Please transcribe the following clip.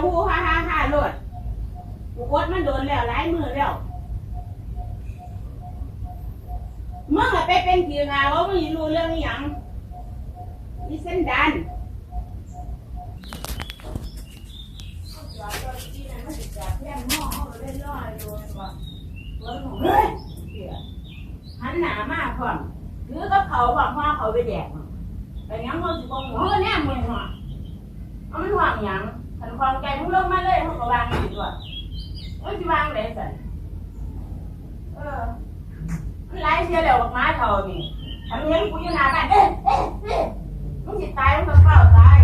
หูฮ่าโลดกูกดมันโดนแล้วหลายมือแล้วมึงอะไปเป็นผีงาว่ามึงรู้เรื่องนี้ยังนี่เส้นดันหันหน้ามากก่อนถือกับเขาบอกว่าเขาไปแดกแต่ยังมึงสิบอกหัวแน่มึงหัวเอามันวางยังขันความใจมึงลงมาเลยมึงก็วางอยู่ด้วยมึงจะวางไหนสันมันไล่เสียแล้วบอกมาเขานี่ทำเงี้ยกูอยู่หน้าบ้านมึงสิตายมึงก็เฝ้าตาย